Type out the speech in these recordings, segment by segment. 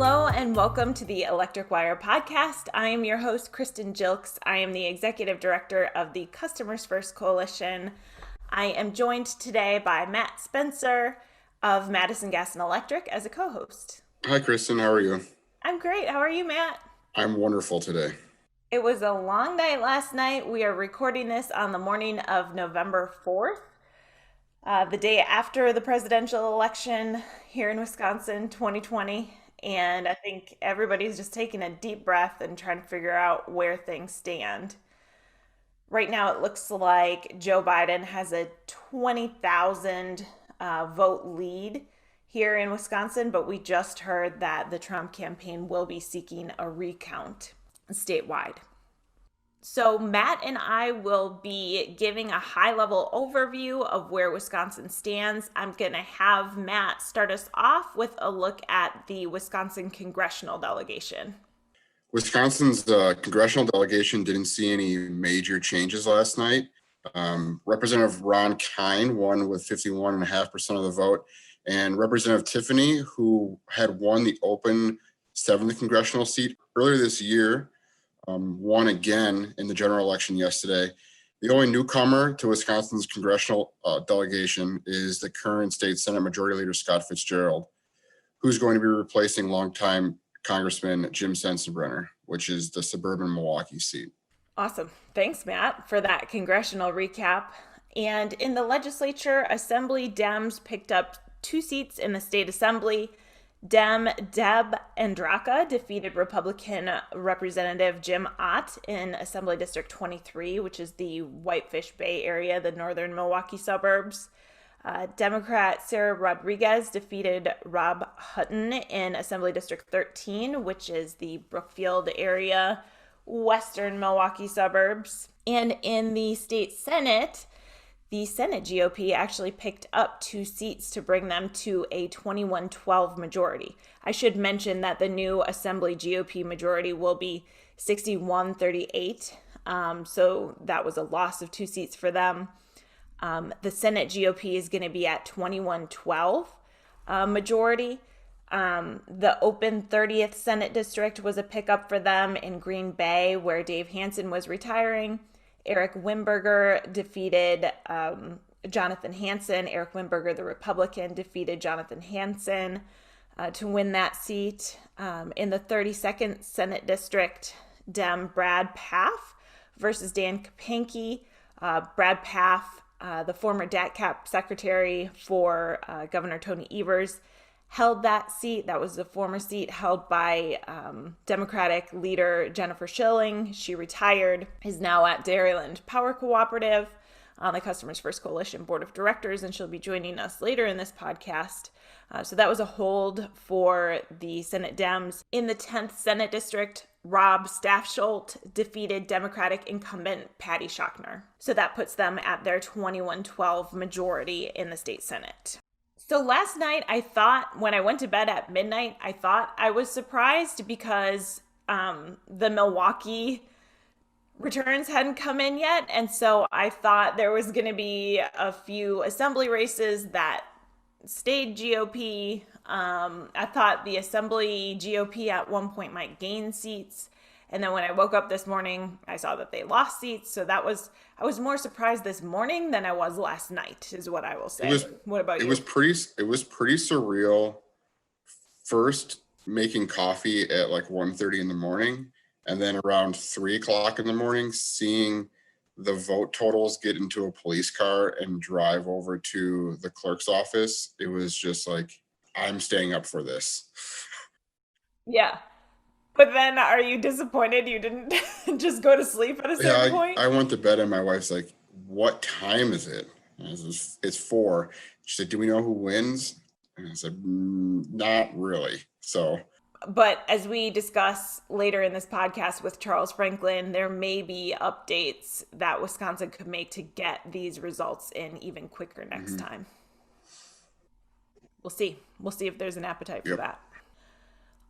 Hello and welcome to the Electric Wire podcast. I am your host, Kristen Jilks. I am the Executive Director of the Customers First Coalition. I am joined today by Matt Spencer of Madison Gas and Electric as a co-host. Hi, Kristen. How are you? I'm great. How are you, Matt? I'm wonderful today. It was a long night last night. We are recording this on the morning of November 4th, the day after the presidential election here in Wisconsin, 2020. And I think everybody's just taking a deep breath and trying to figure out where things stand. Right now, it looks like Joe Biden has a 20,000 vote lead here in Wisconsin, but we just heard that the Trump campaign will be seeking a recount statewide. So Matt and I will be giving a high-level overview of where Wisconsin stands. I'm going to have Matt start us off with a look at the Wisconsin congressional delegation. Wisconsin's congressional delegation didn't see any major changes last night. Representative Ron Kine won with 51.5% of the vote, and Representative Tiffany, who had won the open 7th congressional seat earlier this year, won again in the general election yesterday. The only newcomer to Wisconsin's congressional delegation is the current state Senate Majority Leader Scott Fitzgerald, who's going to be replacing longtime Congressman Jim Sensenbrenner, which is the suburban Milwaukee seat. Awesome. Thanks, Matt, for that congressional recap. And in the legislature, Assembly Dems picked up 2 seats in the state assembly. Dem Deb Andraka defeated Republican Representative Jim Ott in Assembly District 23, which is the Whitefish Bay area, the northern Milwaukee suburbs. Democrat Sarah Rodriguez defeated Rob Hutton in Assembly District 13, which is the Brookfield area, western Milwaukee suburbs. And in the state Senate, the Senate GOP actually picked up 2 seats to bring them to a 21-12 majority. I should mention that the new Assembly GOP majority will be 61-38, so that was a loss of 2 seats for them. The Senate GOP is going to be at 21-12 majority. The open 30th Senate district was a pickup for them in Green Bay, where Dave Hansen was retiring. Eric Wimberger defeated Jonathan Hansen. Eric Wimberger, the Republican, defeated Jonathan Hansen to win that seat. In the 32nd Senate District, Dem Brad Pfaff versus Dan Kapanke. Brad Pfaff, the former DATCAP secretary for Governor Tony Evers, held that seat. That was the former seat held by Democratic leader Jennifer Shilling. She retired, is now at Dairyland Power Cooperative on the Customers First Coalition Board of Directors, and she'll be joining us later in this podcast. So that was a hold for the Senate Dems. In the 10th Senate District, Rob Staffsholt defeated Democratic incumbent Patty Shockner. So that puts them at their 21-12 majority in the state Senate. So last night, I thought, when I went to bed at midnight, I thought I was surprised because the Milwaukee returns hadn't come in yet. And so I thought there was going to be a few assembly races that stayed GOP. I thought the assembly GOP at one point might gain seats. And then when I woke up this morning, I saw that they lost seats. So I was more surprised this morning than I was last night, is what I will say. What about you? It was pretty surreal. First, making coffee at like 1:30 in the morning, and then around 3 o'clock in the morning, seeing the vote totals get into a police car and drive over to the clerk's office. It was just like, I'm staying up for this. Yeah. But then are you disappointed you didn't just go to sleep at a certain point? I went to bed and my wife's like, what time is it? And I said, it's 4. She said, do we know who wins? And I said, not really. So. But as we discuss later in this podcast with Charles Franklin, there may be updates that Wisconsin could make to get these results in even quicker next time. We'll see. We'll see if there's an appetite for that.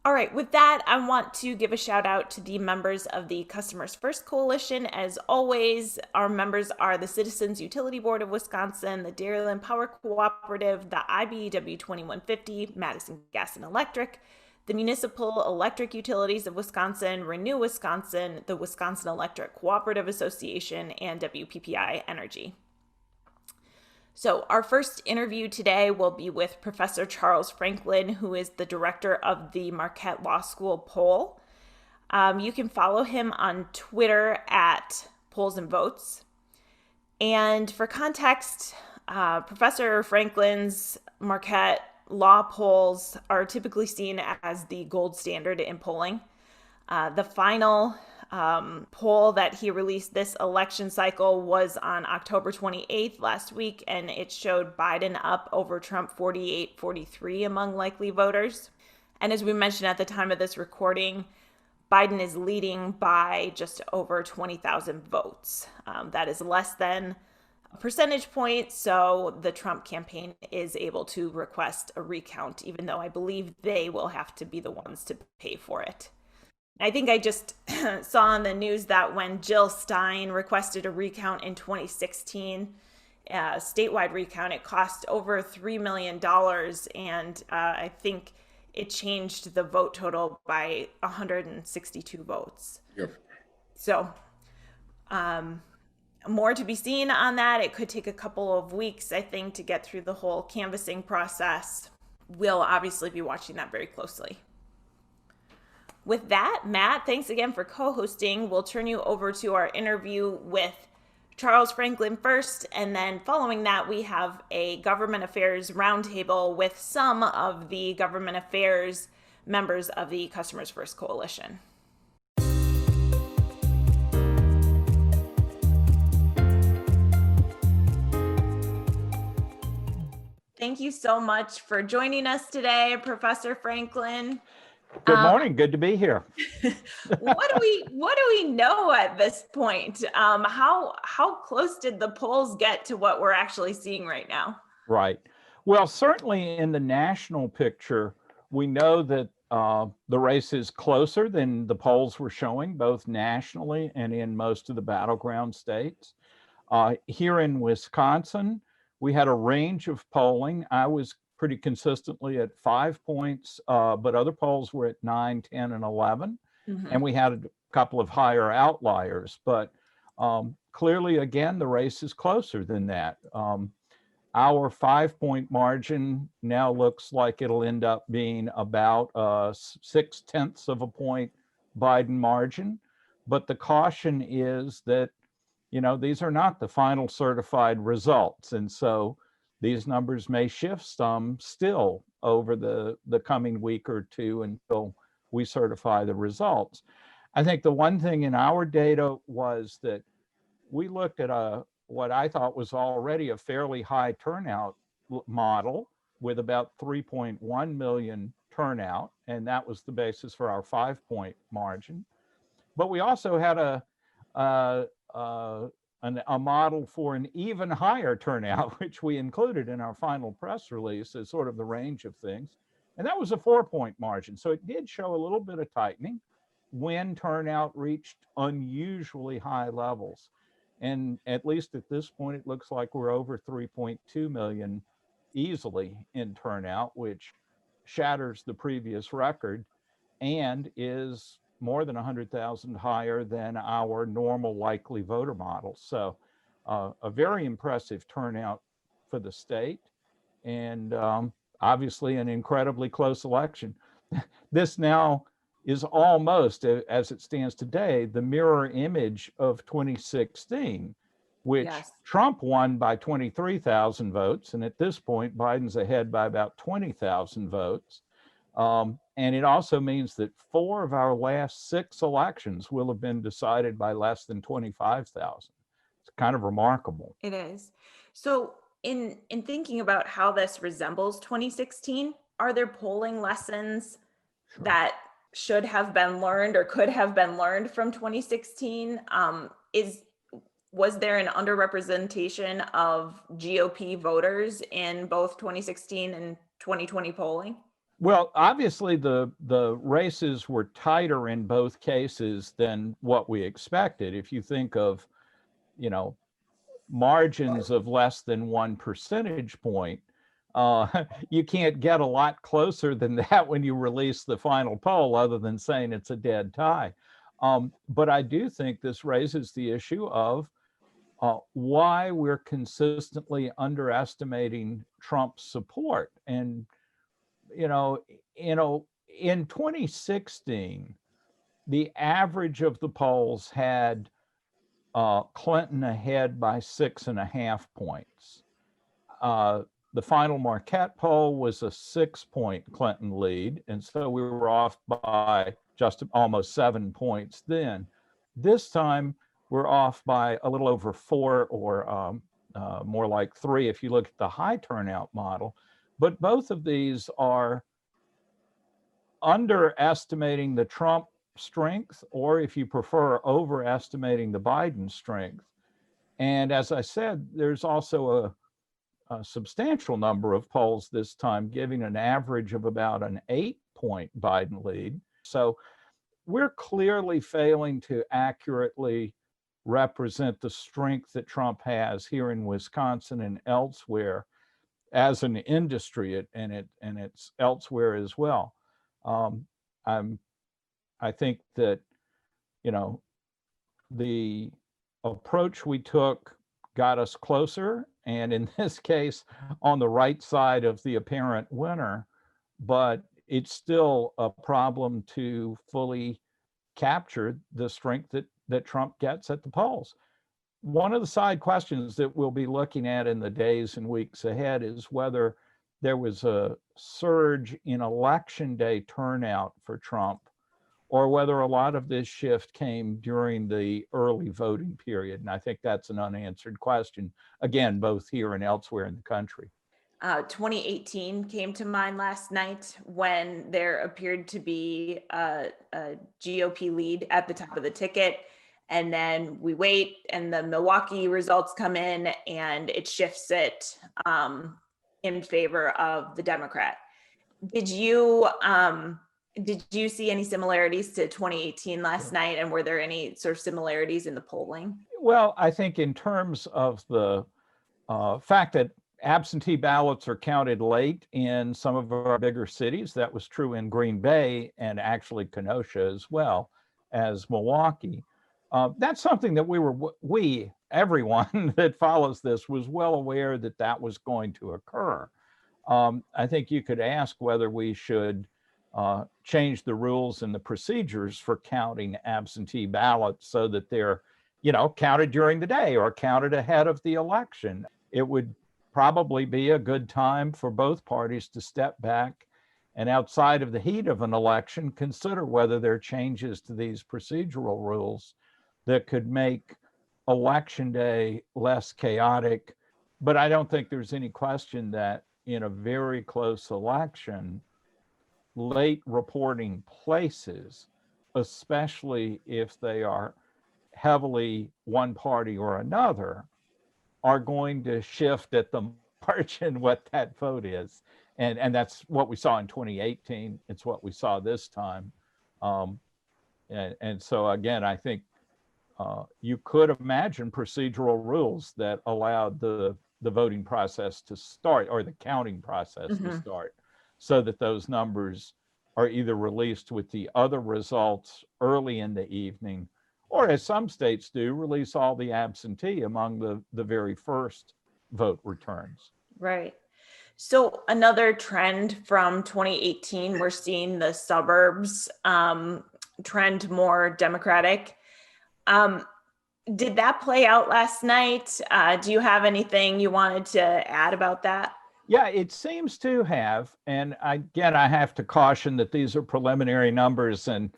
All right, with that, I want to give a shout out to the members of the Customers First Coalition. As always, our members are the Citizens Utility Board of Wisconsin, the Dairyland Power Cooperative, the IBEW 2150, Madison Gas and Electric, the Municipal Electric Utilities of Wisconsin, Renew Wisconsin, the Wisconsin Electric Cooperative Association, and WPPI Energy. So our first interview today will be with Professor Charles Franklin, who is the director of the Marquette Law School poll. You can follow him on Twitter at Polls and Votes. And for context, Professor Franklin's Marquette law polls are typically seen as the gold standard in polling. The final poll that he released this election cycle was on October 28th last week, and it showed Biden up over Trump 48-43 among likely voters. And as we mentioned at the time of this recording, Biden is leading by just over 20,000 votes. That is less than a percentage point, so the Trump campaign is able to request a recount, even though I believe they will have to be the ones to pay for it. I think I just saw on the news that when Jill Stein requested a recount in 2016, statewide recount, it cost over $3 million, and I think it changed the vote total by 162 votes. Yep. So more to be seen on that. It could take a couple of weeks, I think, to get through the whole canvassing process. We'll obviously be watching that very closely. With that, Matt, thanks again for co-hosting. We'll turn you over to our interview with Charles Franklin first, and then following that, we have a government affairs roundtable with some of the government affairs members of the Customers First Coalition. Thank you so much for joining us today, Professor Franklin. Good morning. Good to be here. What do we know at this point? How close did the polls get to what we're actually seeing right now? Right. Well, certainly in the national picture, we know that the race is closer than the polls were showing, both nationally and in most of the battleground states. Here in Wisconsin, we had a range of polling. I was pretty consistently at 5 points, but other polls were at 9, 10, and 11. Mm-hmm. And we had a couple of higher outliers, but clearly, again, the race is closer than that. Our 5-point margin now looks like it'll end up being about 0.6 of a point Biden margin. But the caution is that, these are not the final certified results. And so these numbers may shift some still over the coming week or two until we certify the results. I think the one thing in our data was that we looked at what I thought was already a fairly high turnout model with about 3.1 million turnout, and that was the basis for our 5-point margin. But we also had a model for an even higher turnout, which we included in our final press release as sort of the range of things. And that was a 4-point margin. So it did show a little bit of tightening when turnout reached unusually high levels. And at least at this point, it looks like we're over 3.2 million easily in turnout, which shatters the previous record and is more than 100,000 higher than our normal likely voter model. So a very impressive turnout for the state, and obviously an incredibly close election. This now is almost, as it stands today, the mirror image of 2016, which yes. Trump won by 23,000 votes. And at this point, Biden's ahead by about 20,000 votes. And it also means that 4 of our last 6 elections will have been decided by less than 25,000. It's kind of remarkable. It is. So in thinking about how this resembles 2016, are there polling lessons that should have been learned or could have been learned from 2016? Was there an underrepresentation of GOP voters in both 2016 and 2020 polling? Well, obviously the races were tighter in both cases than what we expected. If you think of, margins of less than 1 percentage point, You can't get a lot closer than that when you release the final poll, other than saying it's a dead tie. But I do think this raises the issue of why we're consistently underestimating Trump's support. And, in 2016, the average of the polls had Clinton ahead by 6.5 points. The final Marquette poll was a 6-point Clinton lead, and so we were off by just almost 7 points then. This time, we're off by a little over 4, or more like 3 if you look at the high turnout model. But both of these are underestimating the Trump strength, or if you prefer, overestimating the Biden strength. And as I said, there's also a substantial number of polls this time giving an average of about an 8-point Biden lead. So we're clearly failing to accurately represent the strength that Trump has here in Wisconsin and elsewhere as an industry, and it's elsewhere as well. I think that, the approach we took got us closer, and in this case, on the right side of the apparent winner, but it's still a problem to fully capture the strength that Trump gets at the polls. One of the side questions that we'll be looking at in the days and weeks ahead is whether there was a surge in election day turnout for Trump, or whether a lot of this shift came during the early voting period. And I think that's an unanswered question, again, both here and elsewhere in the country. 2018 came to mind last night when there appeared to be a GOP lead at the top of the ticket. And then we wait and the Milwaukee results come in and it shifts it in favor of the Democrat. Did you see any similarities to 2018 last night? And were there any sort of similarities in the polling? Well, I think in terms of the fact that absentee ballots are counted late in some of our bigger cities, that was true in Green Bay and actually Kenosha as well as Milwaukee. That's something that everyone that follows this was well aware that was going to occur. I think you could ask whether we should change the rules and the procedures for counting absentee ballots so that they're, counted during the day or counted ahead of the election. It would probably be a good time for both parties to step back and, outside of the heat of an election, consider whether there are changes to these procedural rules that could make election day less chaotic. But I don't think there's any question that in a very close election, late reporting places, especially if they are heavily one party or another, are going to shift at the margin what that vote is. And that's what we saw in 2018. It's what we saw this time. And so, again, I think you could imagine procedural rules that allowed the voting process to start, or the counting process to start, so that those numbers are either released with the other results early in the evening, or, as some states do, release all the absentee among the very first vote returns. Right. So another trend from 2018, we're seeing the suburbs trend more Democratic. Did that play out last night? Do you have anything you wanted to add about that? Yeah, it seems to have. And again, I have to caution that these are preliminary numbers, and,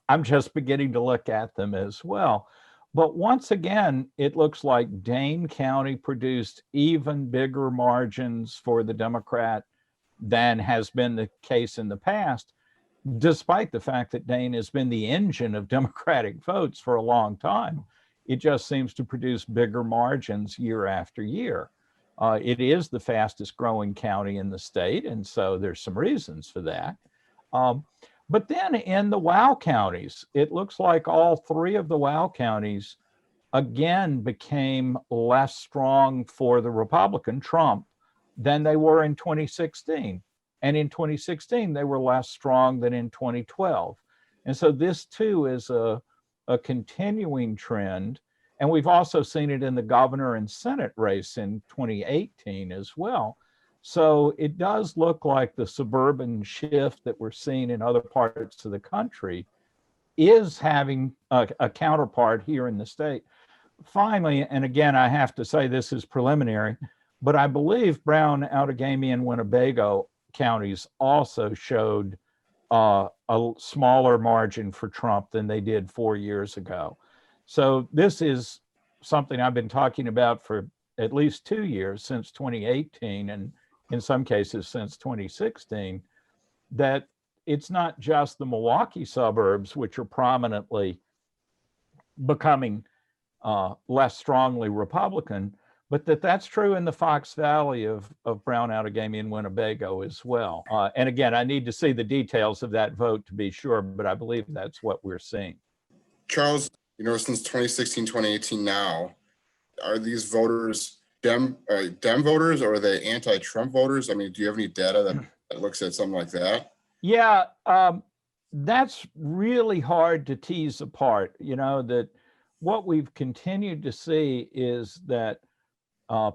I'm just beginning to look at them as well. But once again, it looks like Dane County produced even bigger margins for the Democrat than has been the case in the past, despite the fact that Dane has been the engine of Democratic votes for a long time. It just seems to produce bigger margins year after year. It is the fastest growing county in the state, and so there's some reasons for that. But then in the WOW counties, it looks like all 3 of the WOW counties again became less strong for the Republican, Trump, than they were in 2016. And in 2016, they were less strong than in 2012. And so this too is a continuing trend. And we've also seen it in the governor and Senate race in 2018 as well. So it does look like the suburban shift that we're seeing in other parts of the country is having a counterpart here in the state. Finally, and again, I have to say this is preliminary, but I believe Brown, Outagamie, and Winnebago counties also showed a smaller margin for Trump than they did 4 years ago. So this is something I've been talking about for at least 2 years, since 2018, and in some cases since 2016, that it's not just the Milwaukee suburbs, which are prominently becoming less strongly Republican, but that's true in the Fox Valley of Brown, Outagamie, and Winnebago as well. And again, I need to see the details of that vote to be sure, but I believe that's what we're seeing. Charles, since 2016, 2018 now, are these voters Dem voters, or are they anti-Trump voters? I mean, do you have any data that looks at something like that? Yeah, that's really hard to tease apart. That what we've continued to see is that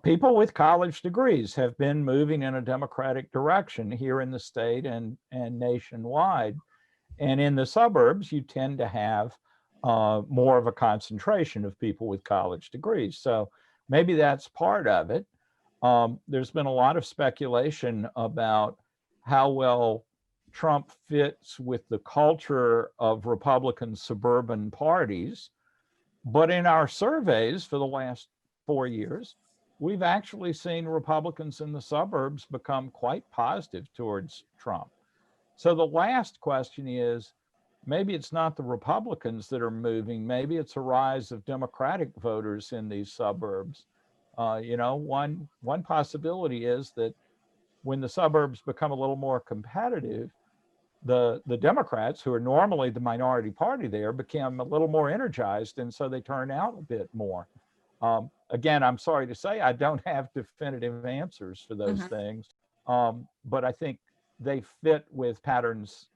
people with college degrees have been moving in a Democratic direction here in the state and nationwide. And in the suburbs, you tend to have more of a concentration of people with college degrees. So maybe that's part of it. There's been a lot of speculation about how well Trump fits with the culture of Republican suburban parties. But in our surveys for the last 4 years, we've actually seen Republicans in the suburbs become quite positive towards Trump. So the last question is, maybe it's not the Republicans that are moving, maybe it's a rise of Democratic voters in these suburbs. One possibility is that when the suburbs become a little more competitive, the Democrats, who are normally the minority party there, become a little more energized, and so they turn out a bit more. Again, I'm sorry to say I don't have definitive answers for those things, but I think they fit with patterns,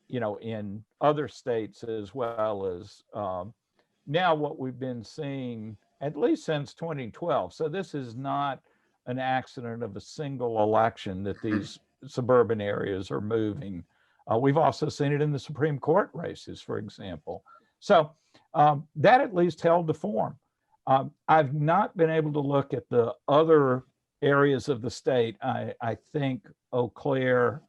in other states as well as now what we've been seeing at least since 2012. So this is not an accident of a single election that these suburban areas are moving. We've also seen it in the Supreme Court races, for example. So that at least held the form. I've not been able to look at the other areas of the state. I think Eau Claire,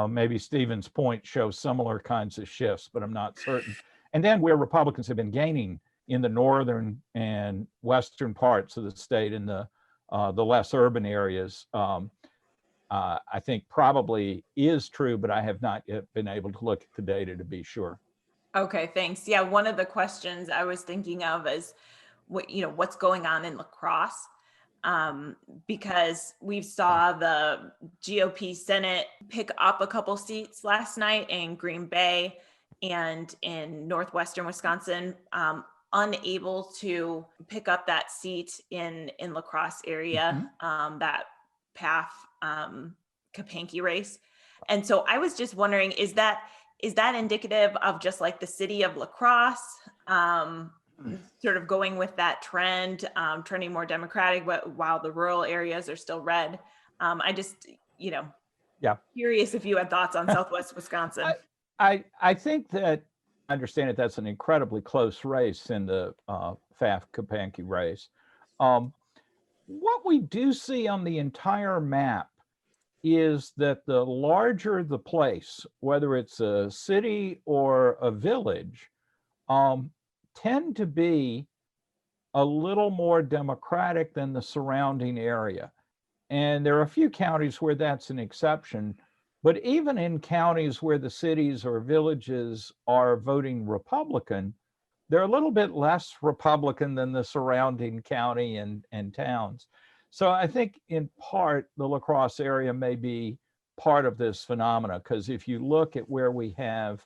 maybe Stevens Point show similar kinds of shifts, but I'm not certain. And then where Republicans have been gaining in the northern and western parts of the state, in the less urban areas, I think probably is true, but I have not yet been able to look at the data to be sure. Okay, thanks. Yeah, one of the questions I was thinking of is what's going on in La Crosse, because we saw the GOP Senate pick up a couple seats last night in Green Bay and in northwestern Wisconsin, unable to pick up that seat in La Crosse area, that PAF Kapanki race. And so I was just wondering, is that indicative of just like the city of La Crosse sort of going with that trend, trending more Democratic, but while the rural areas are still red? I just, curious if you had thoughts on Southwest Wisconsin. I think that, I understand that that's an incredibly close race in the PAF Kapanki race. What we do see on the entire map is that the larger the place, whether it's a city or a village, tend to be a little more Democratic than the surrounding area. And there are a few counties where that's an exception, but even in counties where the cities or villages are voting Republican, they're a little bit less Republican than the surrounding county and towns. So I think in part, the La Crosse area may be part of this phenomena, because if you look at where we have,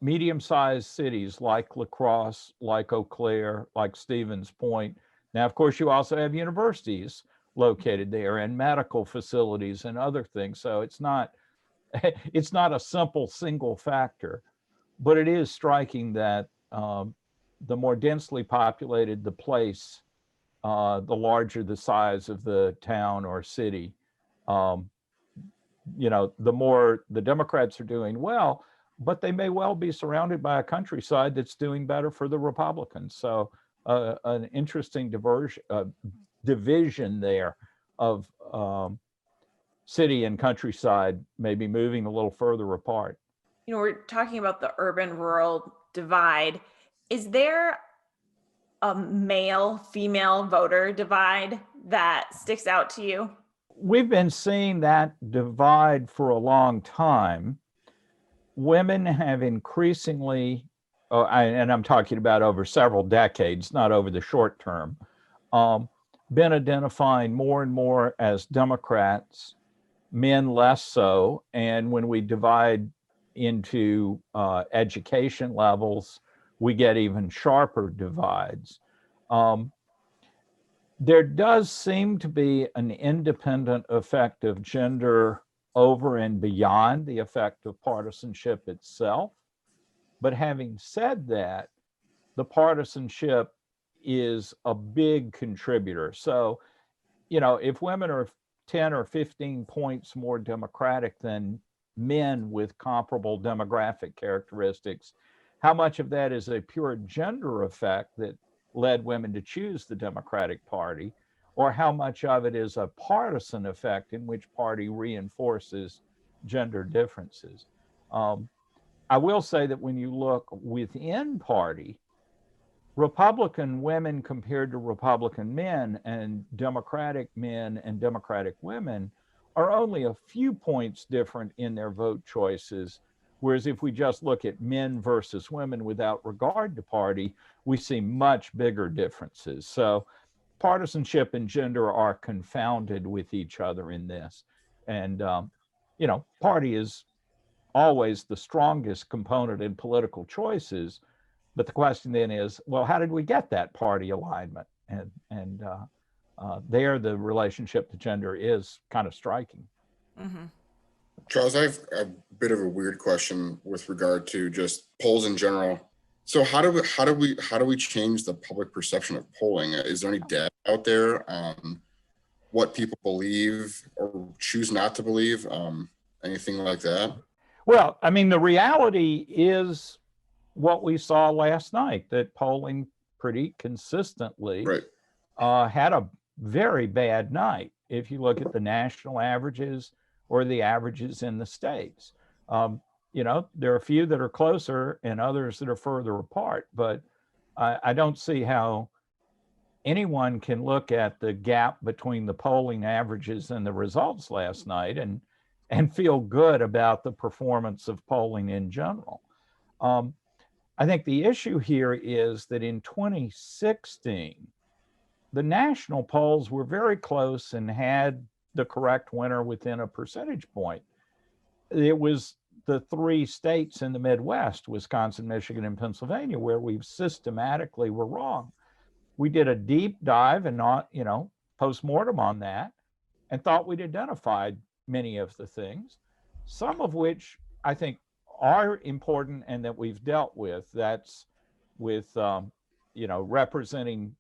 medium-sized cities like La Crosse, like Eau Claire, like Stevens Point, Now, of course, you also have universities located there and medical facilities and other things. So it's not a simple single factor, but it is striking that the more densely populated the place, the larger the size of the town or city, um, the more the Democrats are doing well, but they may well be surrounded by a countryside that's doing better for the Republicans. So an interesting division there of city and countryside maybe moving a little further apart. We're talking about the urban-rural divide. Is there a male-female voter divide that sticks out to you? We've been seeing that divide for a long time. Women have increasingly, and I'm talking about over several decades, not over the short term, been identifying more and more as Democrats, men less so. And when we divide into education levels, we get even sharper divides. There does seem to be an independent effect of gender over and beyond the effect of partisanship itself. But having said that, the partisanship is a big contributor. So, if women are 10 or 15 points more Democratic than men with comparable demographic characteristics, how much of that is a pure gender effect that led women to choose the Democratic Party, or how much of it is a partisan effect in which party reinforces gender differences? I will say that when you look within party, Republican women compared to Republican men and Democratic men and Democratic women are only a few points different in their vote choices. Whereas if we just look at men versus women without regard to party, we see much bigger differences. So partisanship and gender are confounded with each other in this. And, party is always the strongest component in political choices. But the question then is, well, how did we get that party alignment? And there, the relationship to gender is kind of striking. Mm-hmm. Charles, I have a bit of a weird question with regard to just polls in general. So how do we change the public perception of polling? Is there any data out there on what people believe or choose not to believe? Anything like that? Well, I mean, the reality is what we saw last night, that polling pretty consistently had a very bad night. If you look at the national averages or the averages in the states, there are a few that are closer and others that are further apart, but I don't see how anyone can look at the gap between the polling averages and the results last night and feel good about the performance of polling in general. I think the issue here is that in 2016, the national polls were very close and had the correct winner within a percentage point. It was the three states in the Midwest, Wisconsin, Michigan, and Pennsylvania, where we systematically were wrong. We did a deep dive and postmortem on that and thought we'd identified many of the things, some of which I think are important and that we've dealt with. That's with, representing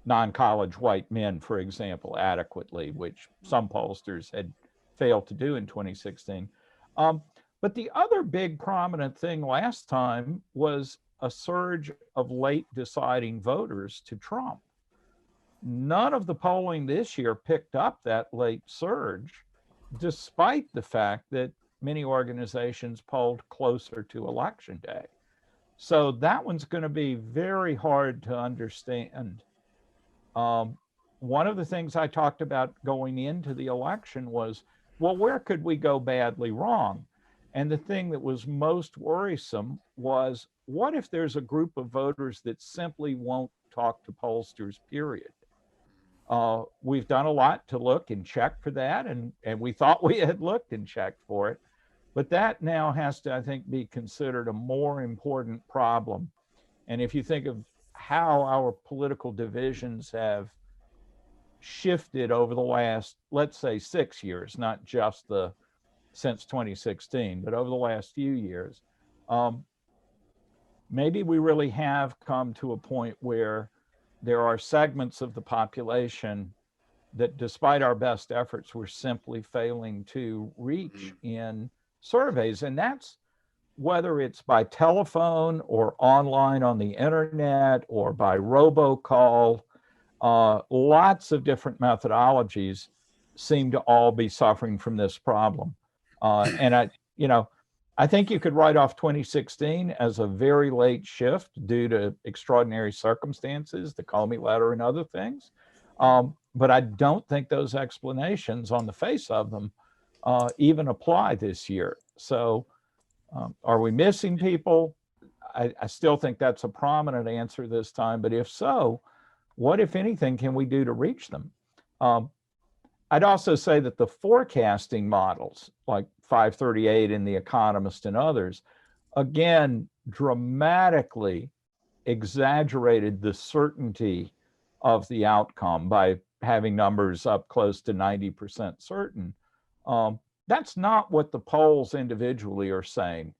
non-college white men, for example, adequately, which some pollsters had failed to do in 2016. But the other big prominent thing last time was a surge of late deciding voters to Trump. None of the polling this year picked up that late surge, despite the fact that many organizations polled closer to election day. So that one's going to be very hard to understand. One of the things I talked about going into the election was, well, where could we go badly wrong? And the thing that was most worrisome was, what if there's a group of voters that simply won't talk to pollsters, period? We've done a lot to look and check for that, and we thought we had looked and checked for it. But that now has to, I think, be considered a more important problem. And if you think of how our political divisions have shifted over the last, let's say, 6 years, not just since 2016, but over the last few years. Maybe we really have come to a point where there are segments of the population that, despite our best efforts, we're simply failing to reach in surveys. And that's whether it's by telephone or online on the internet or by robocall. Lots of different methodologies seem to all be suffering from this problem. And I think you could write off 2016 as a very late shift due to extraordinary circumstances, the Comey letter and other things. But I don't think those explanations on the face of them even apply this year. So are we missing people? I still think that's a prominent answer this time. But if so, what, if anything, can we do to reach them? I'd also say that the forecasting models, like 538 and The Economist and others, again, dramatically exaggerated the certainty of the outcome by having numbers up close to 90% certain. That's not what the polls individually are saying.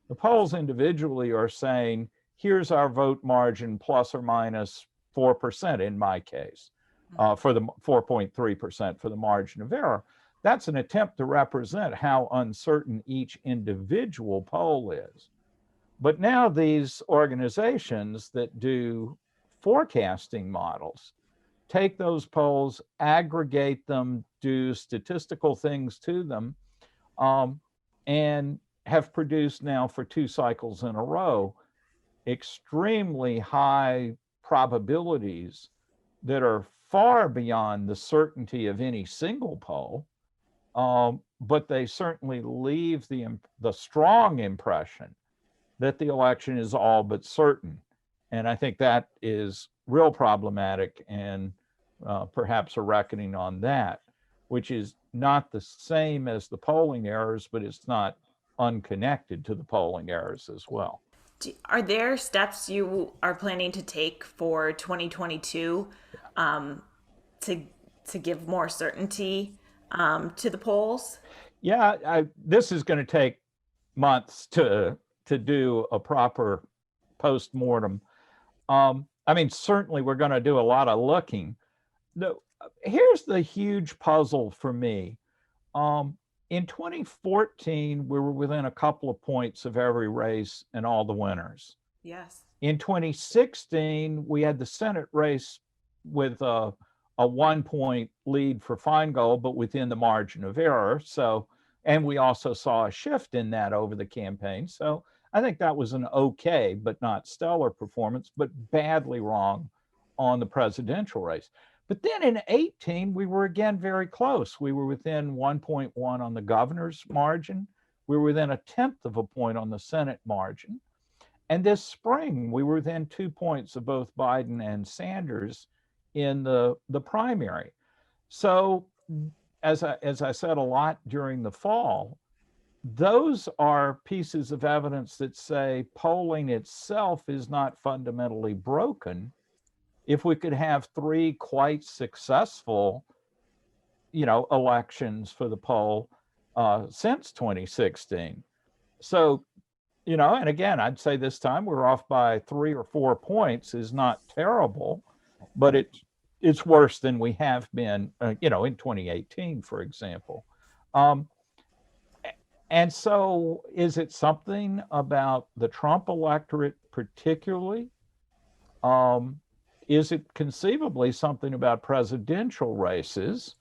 The polls individually are saying, here's our vote margin plus or minus 4% in my case, for the 4.3% for the margin of error. That's an attempt to represent how uncertain each individual poll is. But now these organizations that do forecasting models take those polls, aggregate them, do statistical things to them, and have produced now for 2 cycles in a row extremely high probabilities that are far beyond the certainty of any single poll, but they certainly leave the strong impression that the election is all but certain. And I think that is real problematic, and perhaps a reckoning on that, which is not the same as the polling errors, but it's not unconnected to the polling errors as well. Are there steps you are planning to take for 2022 to give more certainty to the polls? Yeah, this is going to take months to do a proper post-mortem. I mean, certainly we're going to do a lot of looking. Here's the huge puzzle for me. In 2014, we were within a couple of points of every race and all the winners. Yes. In 2016, we had the Senate race with a 1-point lead for Feingold, but within the margin of error. So, and we also saw a shift in that over the campaign. So I think that was an okay, but not stellar performance, but badly wrong on the presidential race. But then in 18, we were again very close. We were within 1.1 on the governor's margin. We were within 1/10 of a point on the Senate margin. And this spring, we were within 2 points of both Biden and Sanders in the primary. So as I said a lot during the fall, those are pieces of evidence that say polling itself is not fundamentally broken. If we could have 3 quite successful, elections for the poll since 2016. So, and again, I'd say this time we're off by 3 or 4 points is not terrible, but it's worse than we have been, in 2018, for example. And so is it something about the Trump electorate particularly? Is it conceivably something about presidential races?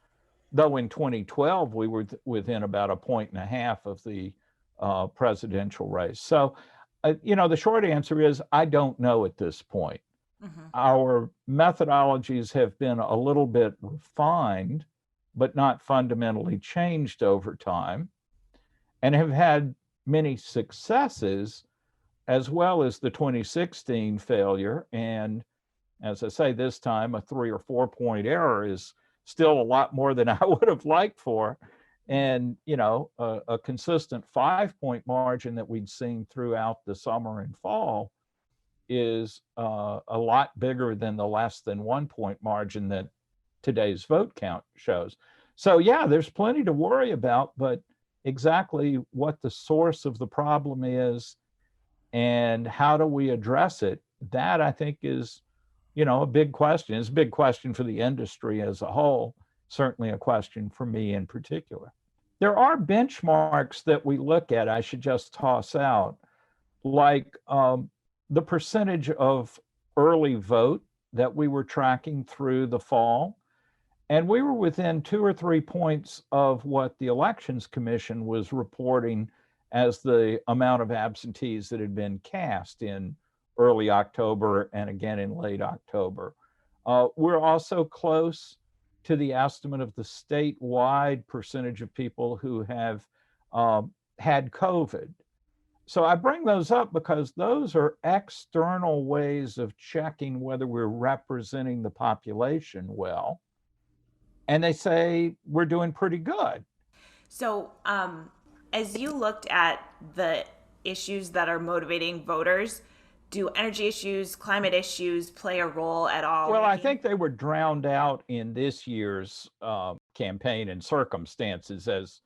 Though in 2012, we were within about 1.5 points of the presidential race. So, the short answer is I don't know at this point. Mm-hmm. Our methodologies have been a little bit refined, but not fundamentally changed over time, and have had many successes, as well as the 2016 failure. And as I say, this time a 3 or 4 point error is still a lot more than I would have liked for. And, a consistent 5-point margin that we'd seen throughout the summer and fall is a lot bigger than the less than 1 point margin that today's vote count shows. So yeah, there's plenty to worry about, but exactly what the source of the problem is and how do we address it, that I think is, a big question. It's a big question for the industry as a whole, certainly a question for me in particular. There are benchmarks that we look at, I should just toss out, like the percentage of early vote that we were tracking through the fall. And we were within 2 or 3 points of what the Elections Commission was reporting as the amount of absentees that had been cast in early October and again in late October. We're also close to the estimate of the statewide percentage of people who have had COVID. So I bring those up because those are external ways of checking whether we're representing the population well. And they say we're doing pretty good. So as you looked at the issues that are motivating voters, do energy issues, climate issues play a role at all? Well, I think they were drowned out in this year's campaign and circumstances, as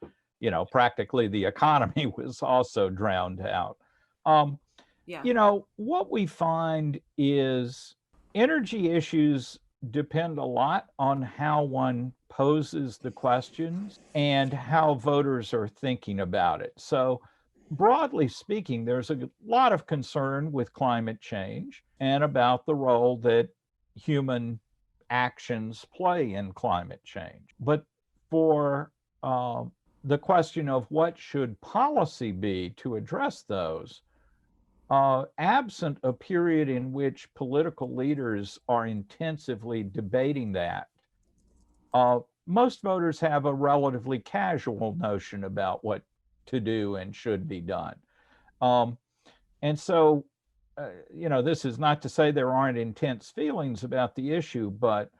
practically the economy was also drowned out. What we find is energy issues depend a lot on how one poses the questions and how voters are thinking about it. So broadly speaking, there's a lot of concern with climate change and about the role that human actions play in climate change. But for the question of what should policy be to address those, absent a period in which political leaders are intensively debating that, most voters have a relatively casual notion about what to do and should be done. And so, this is not to say there aren't intense feelings about the issue, but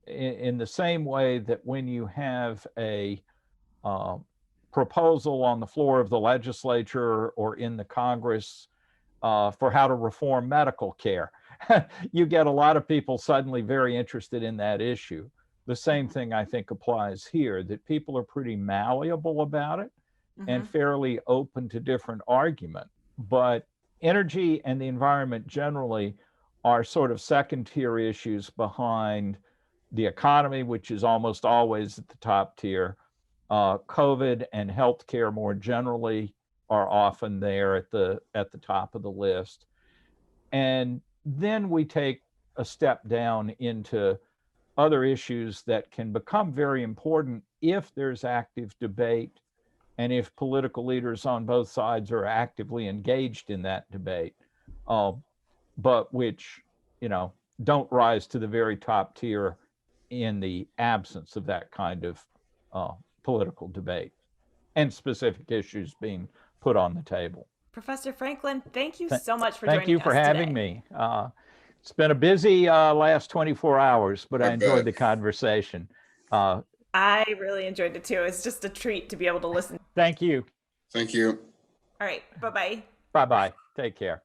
in the same way that when you have a proposal on the floor of the legislature or in the Congress for how to reform medical care, you get a lot of people suddenly very interested in that issue. The same thing I think applies here, that people are pretty malleable about it and fairly open to different argument. But energy and the environment generally are sort of second-tier issues behind the economy, which is almost always at the top tier. COVID and healthcare more generally are often there at the top of the list. And then we take a step down into other issues that can become very important if there's active debate and if political leaders on both sides are actively engaged in that debate, but which, don't rise to the very top tier in the absence of that kind of political debate and specific issues being put on the table. Professor Franklin, thank you so much for joining us. Thank you for having me. It's been a busy last 24 hours, but I enjoyed the conversation. I really enjoyed it too. It's just a treat to be able to listen. Thank you. Thank you. All right. Bye-bye. Bye-bye. Take care.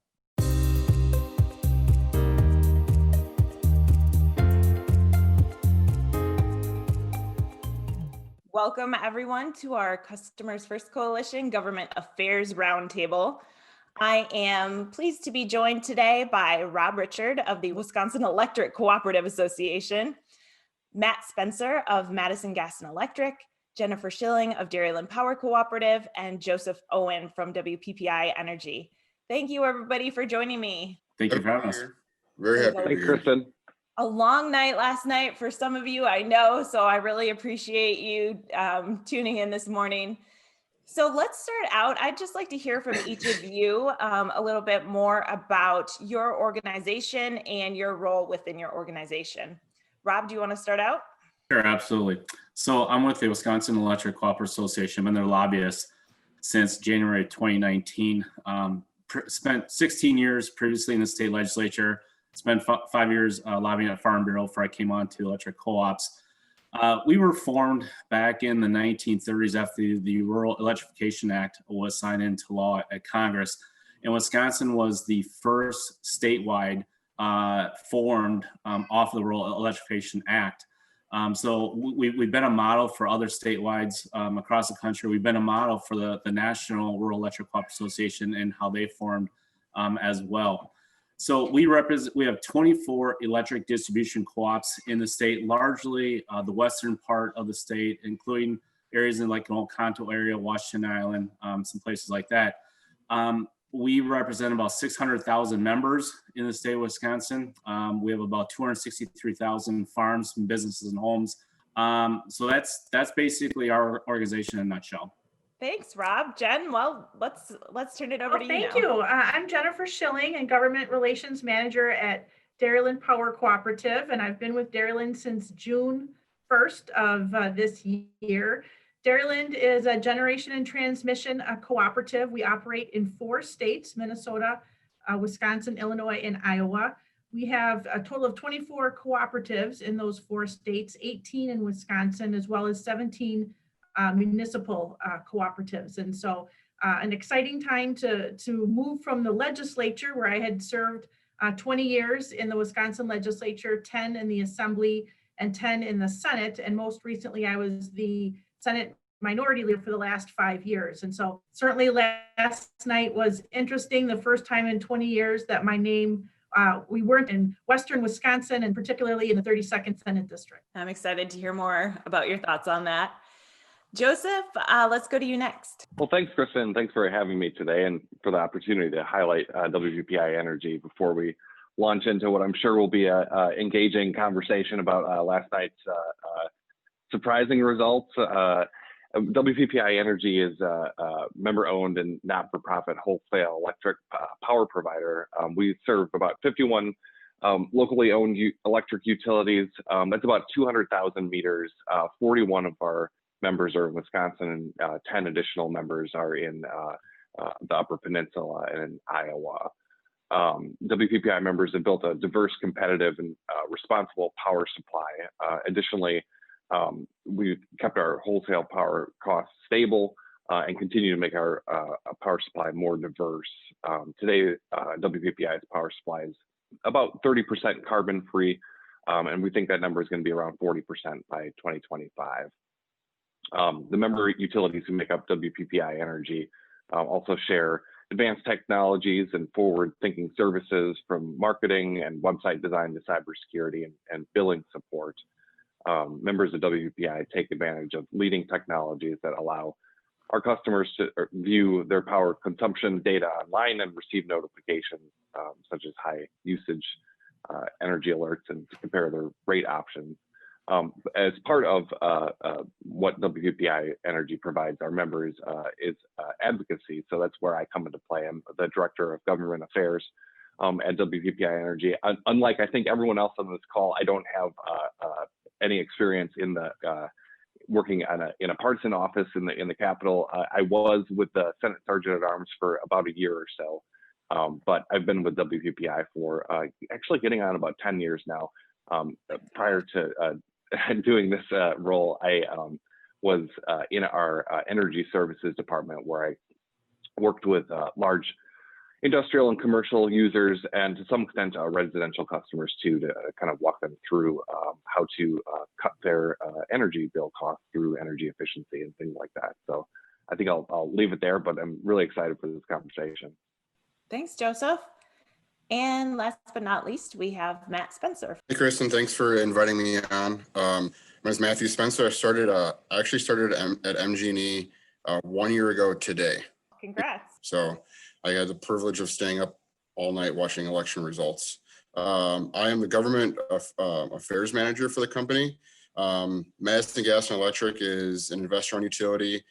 Welcome, everyone, to our Customers First Coalition Government Affairs Roundtable. I am pleased to be joined today by Rob Richard of the Wisconsin Electric Cooperative Association, Matt Spencer of Madison Gas and Electric, Jennifer Shilling of Dairyland Power Cooperative, and Joseph Owen from WPPI Energy. Thank you, everybody, for joining me. Thank you for having us. Very happy to be Thanks, here. Kristen. A long night last night for some of you, I know, so I really appreciate you tuning in this morning. So let's start out. I'd just like to hear from each of you a little bit more about your organization and your role within your organization. Rob, do you want to start out? Sure, absolutely. So I'm with the Wisconsin Electric Cooperative Association. I've been their lobbyist since January 2019. Spent 16 years previously in the state legislature. Spent 5 years lobbying at Farm Bureau before I came on to electric co-ops. We were formed back in the 1930s after the Rural Electrification Act was signed into law at Congress. And Wisconsin was the first statewide formed off the Rural Electrification Act. So we've been a model for other statewide across the country. We've been a model for the National Rural Electric Cooperative Association and how they formed as well. So we have 24 electric distribution co-ops in the state, largely the western part of the state, including areas in like the Oconto area, Washington Island, some places like that. We represent about 600,000 members in the state of Wisconsin. We have about 263,000 farms and businesses and homes. So that's basically our organization in a nutshell. Thanks, Rob. Jen, well, let's turn it over to you Thank now. you. I'm Jennifer Shilling and Government Relations Manager at Dairyland Power Cooperative, and I've been with Dairyland since June 1st of this year. Dairyland is a generation and transmission cooperative. We operate in 4 states, Minnesota, Wisconsin, Illinois, and Iowa. We have a total of 24 cooperatives in those 4 states, 18 in Wisconsin, as well as 17 municipal cooperatives. And so an exciting time to move from the legislature, where I had served 20 years in the Wisconsin legislature, 10 in the Assembly and 10 in the Senate. And most recently, I was the Senate Minority Leader for the last 5 years. And so certainly last night was interesting, the first time in 20 years that my name, we weren't in Western Wisconsin, and particularly in the 32nd Senate District. I'm excited to hear more about your thoughts on that. Joseph, let's go to you next. Well, thanks, Kristen. Thanks for having me today and for the opportunity to highlight WPPI Energy before we launch into what I'm sure will be a engaging conversation about last night's surprising results. WPPI Energy is a member-owned and not-for-profit wholesale electric power provider. We serve about 51 locally owned electric utilities. That's about 200,000 meters. 41 of our members are in Wisconsin, and 10 additional members are in the Upper Peninsula and in Iowa. WPPI members have built a diverse, competitive, and responsible power supply. Additionally, we've kept our wholesale power costs stable and continue to make our power supply more diverse. Today, WPPI's power supply is about 30% carbon-free, and we think that number is going to be around 40% by 2025. The member utilities who make up WPPI Energy also share advanced technologies and forward-thinking services, from marketing and website design to cybersecurity and billing support. Members of WPPI take advantage of leading technologies that allow our customers to view their power consumption data online and receive notifications such as high usage energy alerts, and to compare their rate options. As part of what WPPI Energy provides our members is advocacy. So that's where I come into play. I'm the Director of Government Affairs at WPPI Energy. Unlike, I think, everyone else on this call, I don't have any experience in the working in a partisan office in the Capitol. I was with the Senate Sergeant at Arms for about a year or so, but I've been with WPPI for actually getting on about 10 years now. Prior to doing this role, I was in our energy services department, where I worked with large industrial and commercial users, and to some extent residential customers too, to kind of walk them through how to cut their energy bill costs through energy efficiency and things like that. So I think I'll leave it there, but I'm really excited for this conversation. Thanks, Joseph. And last but not least, we have Matt Spencer. Hey, Kristen, thanks for inviting me on. My name is Matthew Spencer. I actually started at MG&E 1 year ago today. Congrats. So I had the privilege of staying up all night watching election results. I am the Government Affairs Manager for the company. Madison Gas and Electric is an investor-owned utility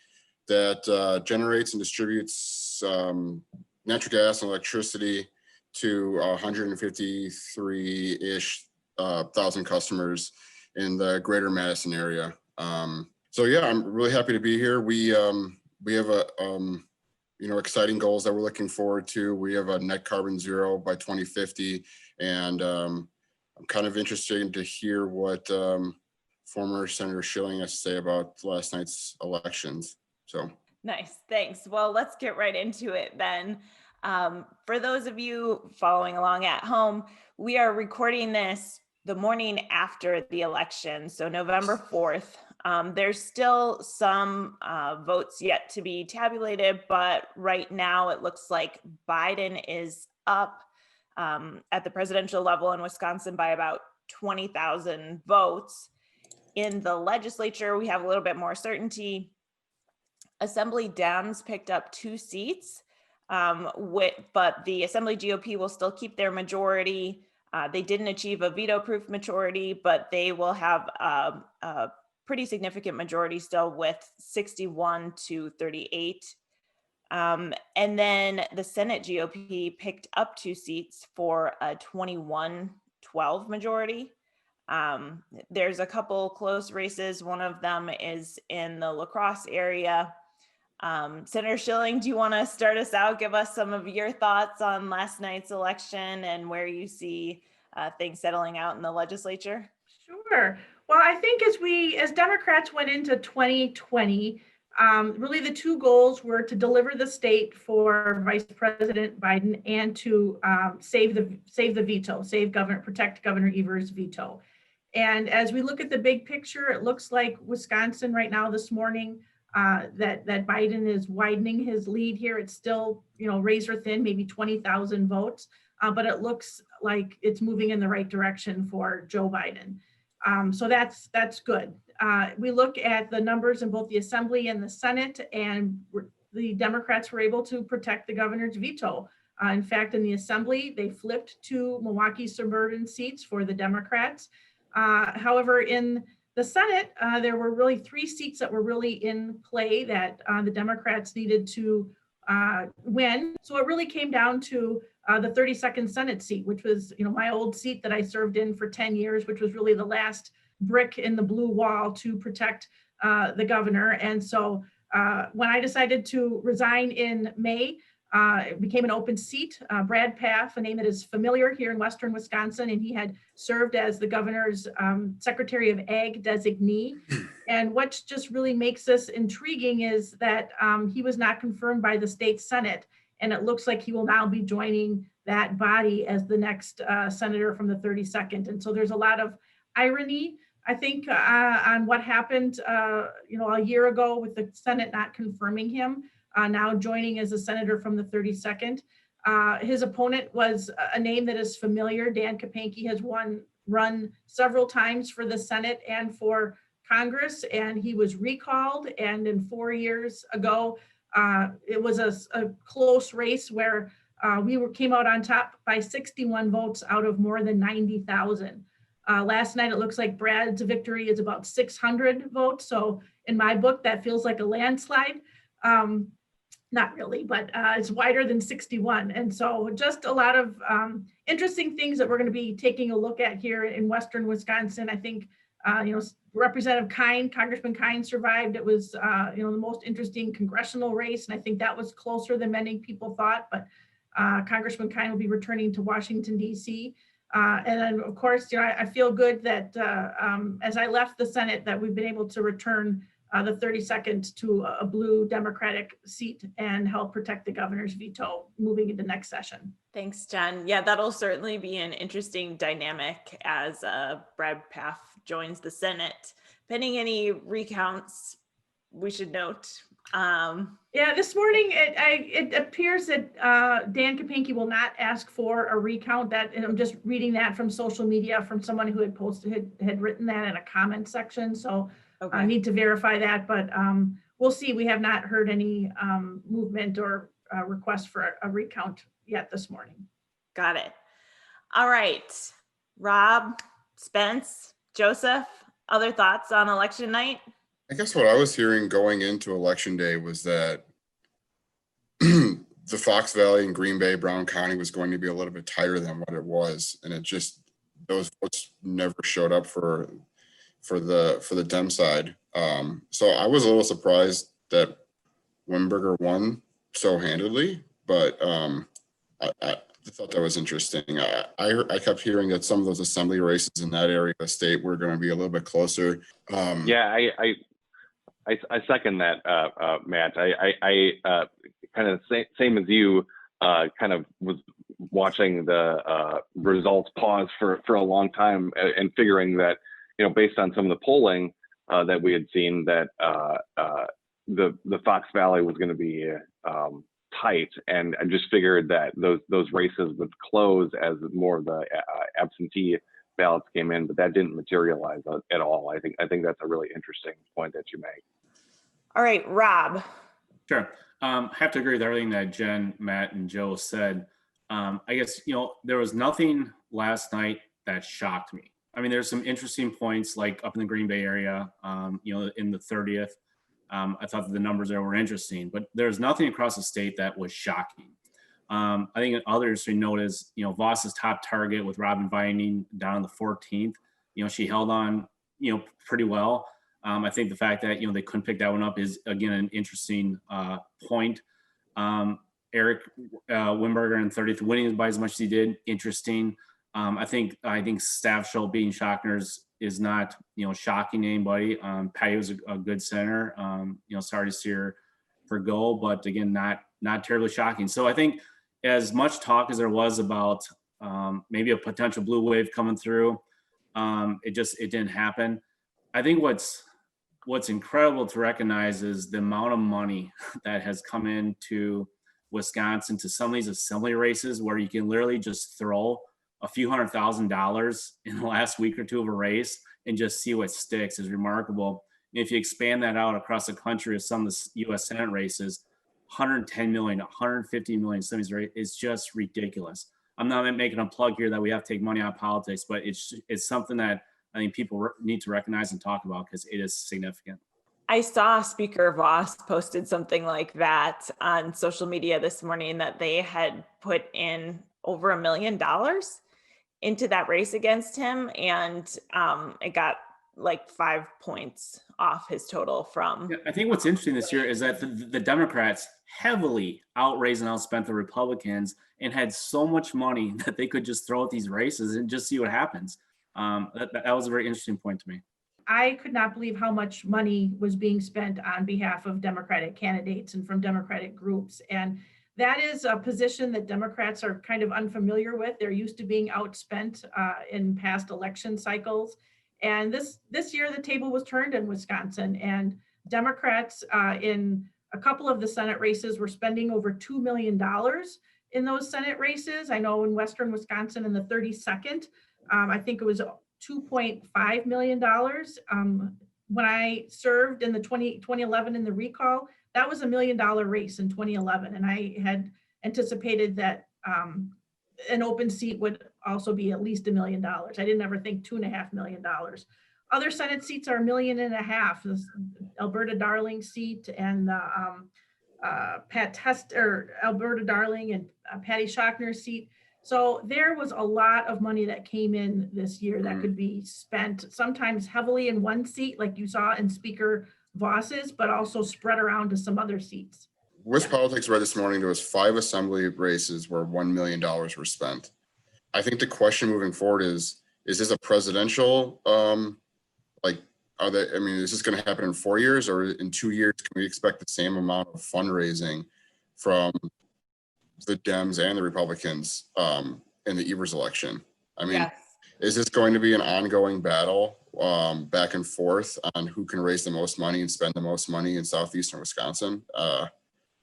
that generates and distributes natural gas and electricity to 153-ish thousand customers in the greater Madison area. So yeah, I'm really happy to be here. We have exciting goals that we're looking forward to. We have a net carbon zero by 2050, and I'm kind of interested to hear what former Senator Shilling has to say about last night's elections. So nice, thanks. Well, let's get right into it then. For those of you following along at home, we are recording this the morning after the election, so November 4th. There's still some votes yet to be tabulated, but right now it looks like Biden is up at the presidential level in Wisconsin by about 20,000 votes. In the legislature, we have a little bit more certainty. Assembly Dems picked up 2 seats, but the Assembly GOP will still keep their majority. They didn't achieve a veto-proof majority, but they will have a pretty significant majority still with 61 to 38. And then the Senate GOP picked up 2 seats for a 21-12 majority. There's a couple close races. One of them is in the La Crosse area. Senator Shilling, do you want to start us out? Give us some of your thoughts on last night's election and where you see things settling out in the legislature? Sure. Well, I think as Democrats went into 2020, really the 2 goals were to deliver the state for Vice President Biden and to save the veto, protect Governor Evers' veto. And as we look at the big picture, it looks like Wisconsin right now this morning, that Biden is widening his lead here. It's still, razor thin, maybe 20,000 votes, but it looks like it's moving in the right direction for Joe Biden. So that's good. We look at the numbers in both the Assembly and the Senate, and the Democrats were able to protect the governor's veto. In fact, in the Assembly, they flipped 2 Milwaukee suburban seats for the Democrats. However, in the Senate, there were really 3 seats that were really in play that the Democrats needed to win. So it really came down to the 32nd Senate seat, which was, my old seat that I served in for 10 years, which was really the last brick in the blue wall to protect the governor. And so when I decided to resign in May, it became an open seat. Brad Paff, a name that is familiar here in Western Wisconsin, and he had served as the governor's Secretary of Ag designee. And what just really makes this intriguing is that he was not confirmed by the state Senate, and it looks like he will now be joining that body as the next senator from the 32nd. And so there's a lot of irony, I think, on what happened, a year ago with the Senate not confirming him. Now joining as a senator from the 32nd. His opponent was a name that is familiar. Dan Kapanke has run several times for the Senate and for Congress, and he was recalled. And in 4 years ago, it was a close race where came out on top by 61 votes out of more than 90,000. Last night, it looks like Brad's victory is about 600 votes. So in my book, that feels like a landslide. Not really, but it's wider than 61. And so just a lot of interesting things that we're going to be taking a look at here in Western Wisconsin. I think, Representative Congressman Kine survived. It was, the most interesting congressional race. And I think that was closer than many people thought, but Congressman Kine will be returning to Washington, D.C. And then, of course, I feel good that as I left the Senate, that we've been able to return the 32nd to a blue Democratic seat and help protect the governor's veto moving into next session. Thanks, Jen. Yeah, that'll certainly be an interesting dynamic as Brad Paff joins the Senate. Pending any recounts, we should note. Yeah, this morning it appears that Dan Kapanke will not ask for a recount. And I'm just reading that from social media from someone who had written that in a comment section. So okay. I need to verify that, but we'll see. We have not heard any movement or request for a recount yet this morning. Got it. All right, Rob, Spence, Joseph, other thoughts on election night? I guess what I was hearing going into Election Day was that the Fox Valley and Green Bay, Brown County was going to be a little bit tighter than what it was. And it just, those votes never showed up for the Dem side. So I was a little surprised that Wimberger won so handily, but I thought that was interesting. I kept hearing that some of those assembly races in that area of the state were going to be a little bit closer. Yeah, I second that, Matt. I kind of same as you. kind of was watching the results pause for a long time and figuring that, based on some of the polling that we had seen, that the Fox Valley was going to be tight, and I just figured that those races would close as more of the absentee ballots came in, but that didn't materialize at all. I think that's a really interesting point that you make. All right, Rob. Sure. I have to agree with everything that Jen, Matt, and Joe said. I guess, there was nothing last night that shocked me. I mean, there's some interesting points, like up in the Green Bay area, in the 30th. I thought that the numbers there were interesting, but there's nothing across the state that was shocking. I think another interesting note is, Voss's top target with Robin Vining down on the 14th, she held on, pretty well. I think the fact that, they couldn't pick that one up is, again, an interesting point. Eric Wimberger in 30th winning by as much as he did, interesting. I think Staff Schultz beating Schockner's is not, shocking to anybody. Patty was a good center. Sorry to see her go, but again, not terribly shocking. So I think as much talk as there was about maybe a potential blue wave coming through, it didn't happen. I think what's incredible to recognize is the amount of money that has come into Wisconsin to some of these assembly races where you can literally just throw a few $100,000 in the last week or two of a race and just see what sticks is remarkable. And if you expand that out across the country of some of the U.S. Senate races, 110 million, 150 million, some of these races, it's just ridiculous. I'm not making a plug here that we have to take money out of politics, but it's something that I think people need to recognize and talk about because it is significant. I saw Speaker Voss posted something like that on social media this morning, that they had put in over $1 million into that race against him, and it got like 5 points off his total from. Yeah, I think what's interesting this year is that the Democrats heavily outraised and outspent the Republicans and had so much money that they could just throw at these races and just see what happens. That was a very interesting point to me. I could not believe how much money was being spent on behalf of Democratic candidates and from Democratic groups. And that is a position that Democrats are kind of unfamiliar with. They're used to being outspent in past election cycles. And this year, the table was turned in Wisconsin, and Democrats in a couple of the Senate races were spending over $2 million in those Senate races. I know in Western Wisconsin in the 32nd, I think it was $2.5 million. When I served in the 2011 in the recall, that was $1 million race in 2011. And I had anticipated that an open seat would also be at least $1 million. I didn't ever think $2.5 million. Other Senate seats are $1.5 million. The Alberta Darling seat and Alberta Darling and Patty Schockner's seat. So there was a lot of money that came in this year that could be spent sometimes heavily in one seat, like you saw in Speaker Voss's, but also spread around to some other seats. WisPolitics read this morning there was 5 assembly races where $1 million were spent. I think the question moving forward is this a presidential, is this going to happen in 4 years, or in 2 years, can we expect the same amount of fundraising from the Dems and the Republicans in the Evers election? I mean, yes. Is this going to be an ongoing battle back and forth on who can raise the most money and spend the most money in southeastern Wisconsin?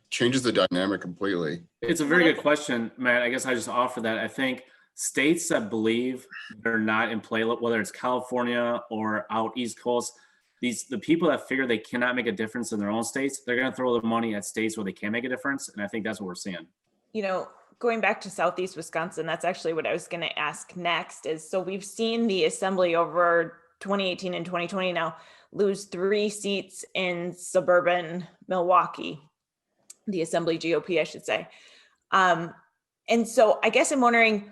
Changes the dynamic completely. It's a very good question, Matt. I guess I just offer that. I think states that believe they're not in play, whether it's California or out East Coast, the people that figure they cannot make a difference in their own states, they're going to throw the money at states where they can make a difference. And I think that's what we're seeing. Going back to Southeast Wisconsin, that's actually what I was going to ask next is, so we've seen the assembly over 2018 and 2020 now lose 3 seats in suburban Milwaukee, the assembly GOP, I should say. And so I guess I'm wondering,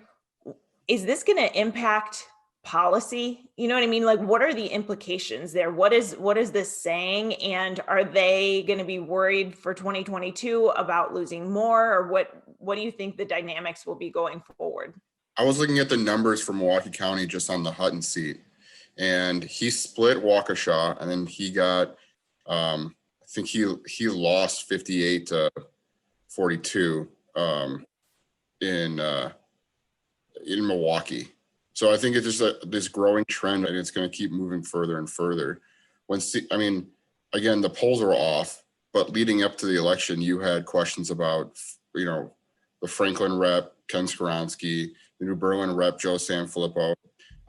is this going to impact policy? You know what I mean? Like, what are the implications there? What is this saying? And are they going to be worried for 2022 about losing more, or what do you think the dynamics will be going forward? I was looking at the numbers for Milwaukee County just on the Hutton seat, and he split Waukesha, and then he got, I think he lost 58 to 42. in Milwaukee. So I think it's just this growing trend, and it's going to keep moving further and further. Again, the polls are off, but leading up to the election, you had questions about, the Franklin rep, Ken Skoronsky, the New Berlin rep, Joe Sanfilippo.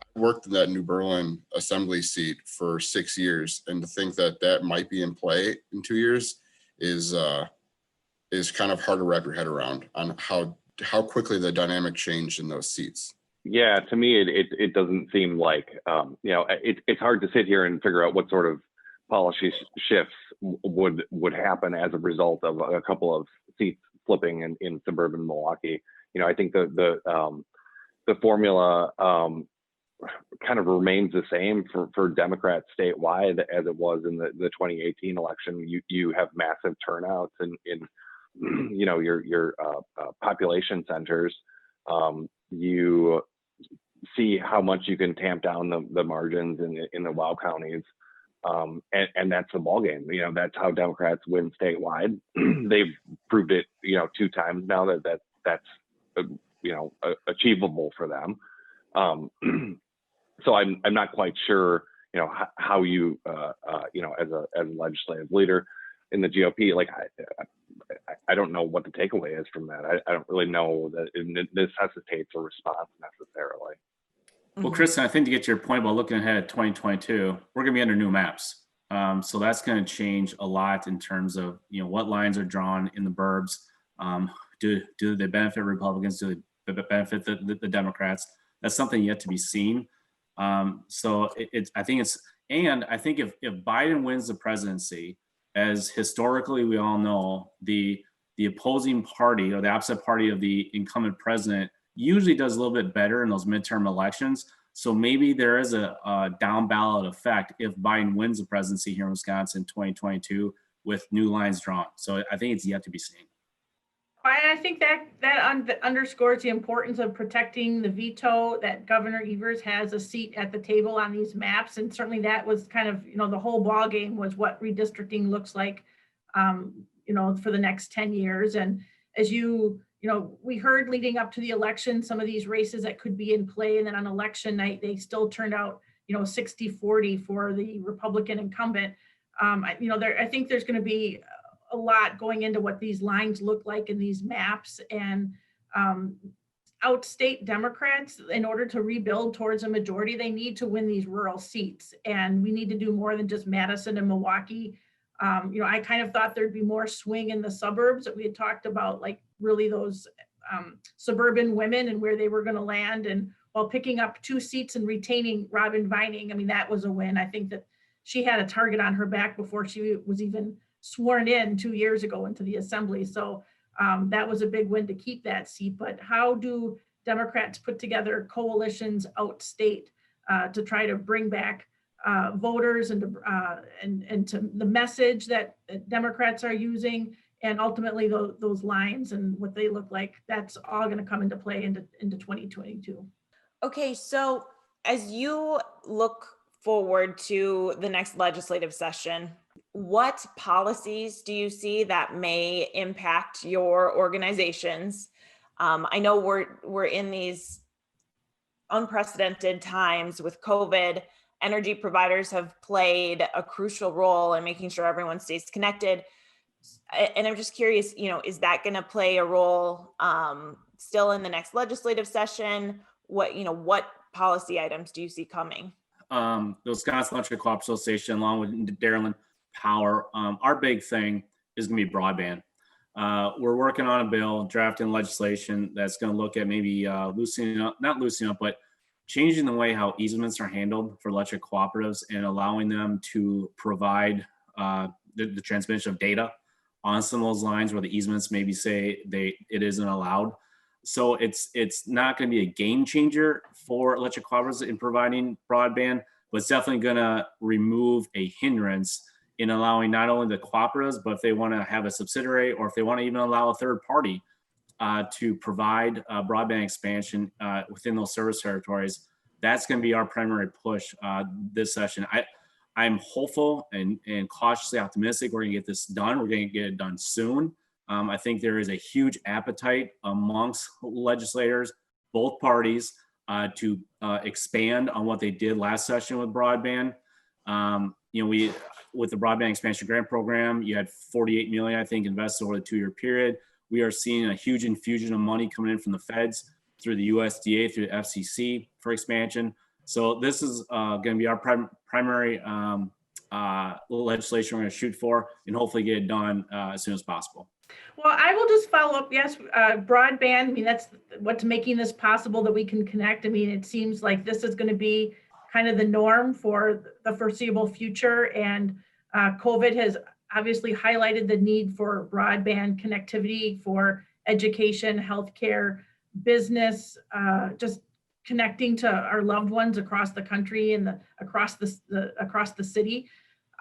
I worked in that New Berlin assembly seat for 6 years, and to think that that might be in play in 2 years is kind of hard to wrap your head around on how quickly the dynamic changed in those seats. Yeah, to me, it doesn't seem like, it's hard to sit here and figure out what sort of policy shifts would happen as a result of a couple of seats flipping in suburban Milwaukee. I think the formula kind of remains the same for Democrats statewide as it was in the 2018 election. You have massive turnouts in your population centers. You see how much you can tamp down the margins in the WOW counties. And that's the ballgame. That's how Democrats win statewide. They've proved it, 2 times now that's achievable for them. So I'm not quite sure, how you, as a legislative leader in the GOP, like I don't know what the takeaway is from that. I don't really know that it necessitates a response necessarily. Well, Kristen, I think to get to your point about looking ahead at 2022, we're going to be under new maps. So that's going to change a lot in terms of, what lines are drawn in the burbs. Do they benefit Republicans? Do they benefit the Democrats? That's something yet to be seen. So I think if Biden wins the presidency, as historically we all know, the opposing party or the opposite party of the incumbent president usually does a little bit better in those midterm elections. So maybe there is a down ballot effect if Biden wins the presidency here in Wisconsin in 2022 with new lines drawn. So I think it's yet to be seen. I think that underscores the importance of protecting the veto, that Governor Evers has a seat at the table on these maps. And certainly that was kind of, the whole ball game was what redistricting looks like, for the next 10 years. And as we heard leading up to the election, some of these races that could be in play. And then on election night, they still turned out, 60-40 for the Republican incumbent. I think there's going to be a lot going into what these lines look like in these maps, and outstate Democrats, in order to rebuild towards a majority, they need to win these rural seats. And we need to do more than just Madison and Milwaukee. I kind of thought there'd be more swing in the suburbs that we had talked about, like really those suburban women and where they were going to land. And while picking up 2 seats and retaining Robin Vining, that was a win. I think that she had a target on her back before she was even sworn in 2 years ago into the assembly. So that was a big win to keep that seat. But how do Democrats put together coalitions outstate to try to bring back voters and to the message that Democrats are using, and ultimately those lines and what they look like? That's all going to come into play into 2022. Okay, so as you look forward to the next legislative session, what policies do you see that may impact your organizations? I know we're in these unprecedented times with COVID. Energy providers have played a crucial role in making sure everyone stays connected. And I'm just curious, is that going to play a role still in the next legislative session? What policy items do you see coming? The Wisconsin Electric Cooperative Association, along with Dairyland Power, our big thing is going to be broadband. We're working on a bill, drafting legislation that's going to look at maybe not loosening up, but changing the way how easements are handled for electric cooperatives and allowing them to provide the transmission of data on some of those lines where the easements maybe say it isn't allowed. So it's not going to be a game changer for electric cooperatives in providing broadband, but it's definitely going to remove a hindrance in allowing not only the cooperatives, but if they want to have a subsidiary or if they want to even allow a third party to provide broadband expansion within those service territories. That's going to be our primary push this session. I'm hopeful and cautiously optimistic we're going to get this done. We're going to get it done soon. I think there is a huge appetite amongst legislators, both parties, to expand on what they did last session with broadband. With the broadband expansion grant program, you had 48 million, I think, invested over the 2-year period. We are seeing a huge infusion of money coming in from the feds through the USDA, through the FCC for expansion. So this is going to be our primary legislation we're going to shoot for, and hopefully get it done as soon as possible. Well, I will just follow up. Yes, broadband, I mean, that's what's making this possible, that we can connect. I mean, it seems like this is going to be kind of the norm for the foreseeable future. And COVID has obviously highlighted the need for broadband connectivity for education, healthcare, business, just connecting to our loved ones across the country and across the city.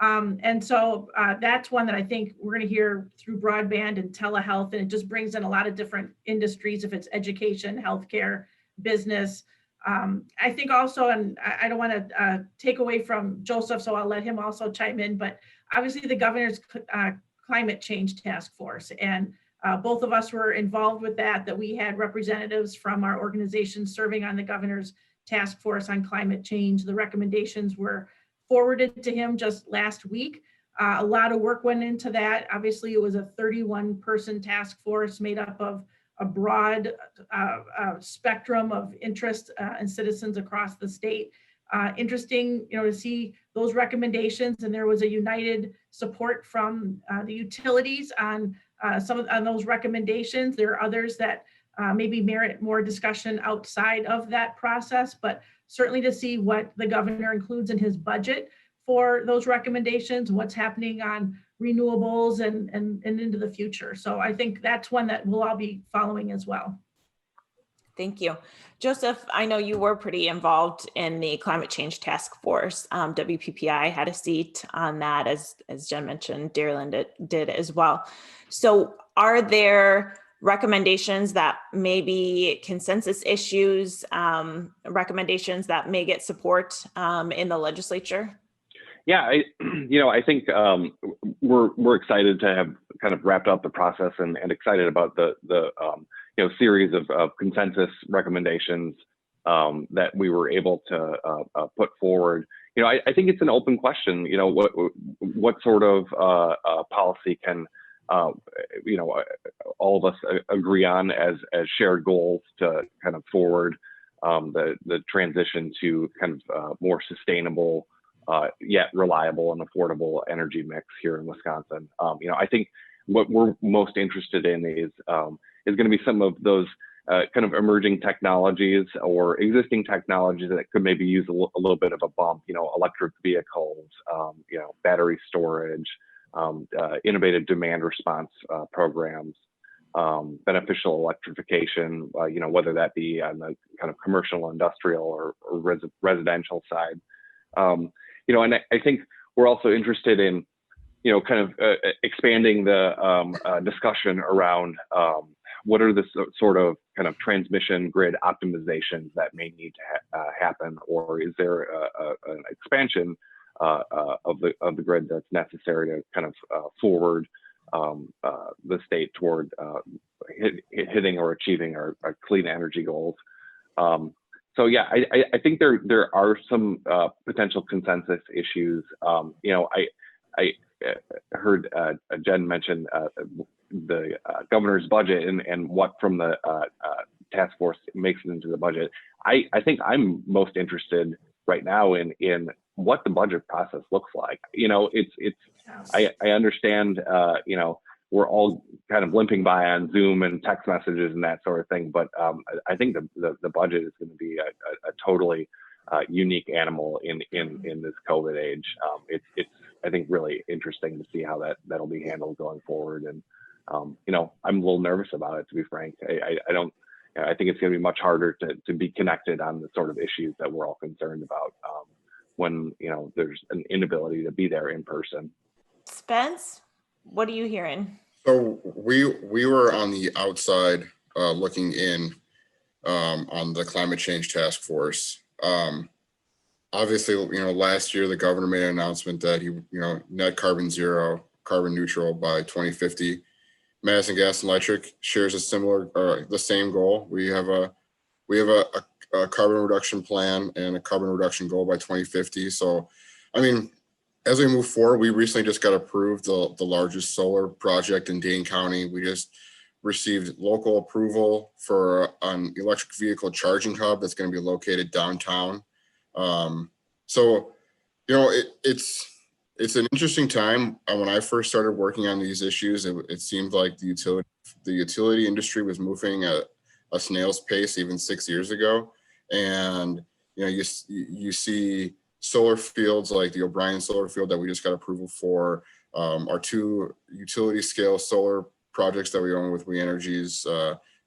And so that's one that I think we're going to hear through broadband and telehealth, and it just brings in a lot of different industries, if it's education, healthcare, business. I think also, and I don't want to take away from Joseph, so I'll let him also chime in, but obviously the governor's climate change task force, and both of us were involved with that we had representatives from our organization serving on the governor's task force on climate change. The recommendations were forwarded to him just last week. A lot of work went into that. Obviously, it was a 31-person task force made up of a broad spectrum of interest and citizens across the state. Interesting, to see those recommendations, and there was a united support from the utilities on on those recommendations. There are others that maybe merit more discussion outside of that process, but certainly to see what the governor includes in his budget for those recommendations, what's happening on renewables and into the future. So I think that's one that we'll all be following as well. Thank you. Joseph, I know you were pretty involved in the climate change task force. WPPI had a seat on that, as Jen mentioned, Dairyland did as well. So are there recommendations that may be consensus issues, recommendations that may get support in the legislature? Yeah, I think we're excited to have kind of wrapped up the process and excited about the series of consensus recommendations that we were able to put forward. I think it's an open question. What sort of policy can all of us agree on as shared goals to kind of forward the transition to kind of more sustainable, yet reliable and affordable energy mix here in Wisconsin. I think what we're most interested in is going to be some of those kind of emerging technologies or existing technologies that could maybe use a little bit of a bump. Electric vehicles, battery storage, innovative demand response programs, beneficial electrification. Whether that be on the kind of commercial, industrial, or residential side. And I think we're also interested in, kind of expanding the discussion around what are the sort of kind of transmission grid optimizations that may need to happen, or is there an expansion of the grid that's necessary to kind of forward the state toward hitting or achieving our clean energy goals. So yeah, I think there are some potential consensus issues. I heard Jen mention the governor's budget and what from the task force makes it into the budget. I think I'm most interested right now in what the budget process looks like. I understand, we're all kind of limping by on Zoom and text messages and that sort of thing, but I think the budget is going to be a totally unique animal in this COVID age. It's I think really interesting to see how that'll be handled going forward. And I'm a little nervous about it, to be frank. I think it's going to be much harder to be connected on the sort of issues that we're all concerned about when there's an inability to be there in person. Spence, what are you hearing? So we were on the outside looking in on the climate change task force. Obviously, last year the governor made an announcement that he, net carbon zero, carbon neutral by 2050. Madison Gas and Electric shares a similar or the same goal. We have a carbon reduction plan and a carbon reduction goal by 2050. So, I mean, as we move forward, we recently just got approved the largest solar project in Dane County. We just received local approval for an electric vehicle charging hub that's going to be located downtown. So, you know, it's an interesting time. When I first started working on these issues, it seemed like the utility industry was moving at a snail's pace even 6 years ago. And, you know, you see solar fields like the O'Brien solar field that we just got approval for, our 2 utility scale solar projects that we own with We Energy's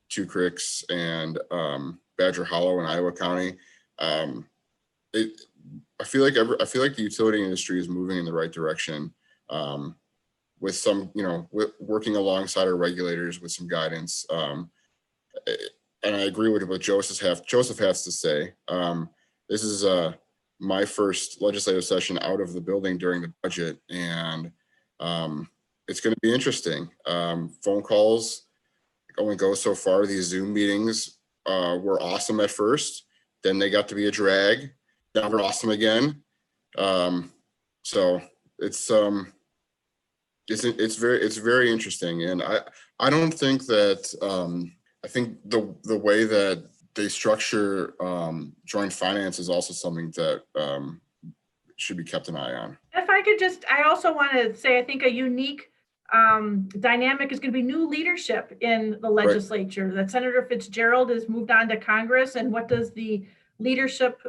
Two Creeks and Badger Hollow in Iowa County. I feel like the utility industry is moving in the right direction, with some, you know, working alongside our regulators with some guidance. And I agree with what Joseph has to say. This is my first legislative session out of the building during the budget, and it's going to be interesting. Phone calls only go so far. These Zoom meetings were awesome at first, then they got to be a drag. Now we're awesome again. So it's very interesting, and I don't think that I think the way that they structure joint finance is also something that should be kept an eye on. If I could I also want to say, I think a unique dynamic is going to be new leadership in the legislature. Right. That Senator Fitzgerald has moved on to Congress, and what does the leadership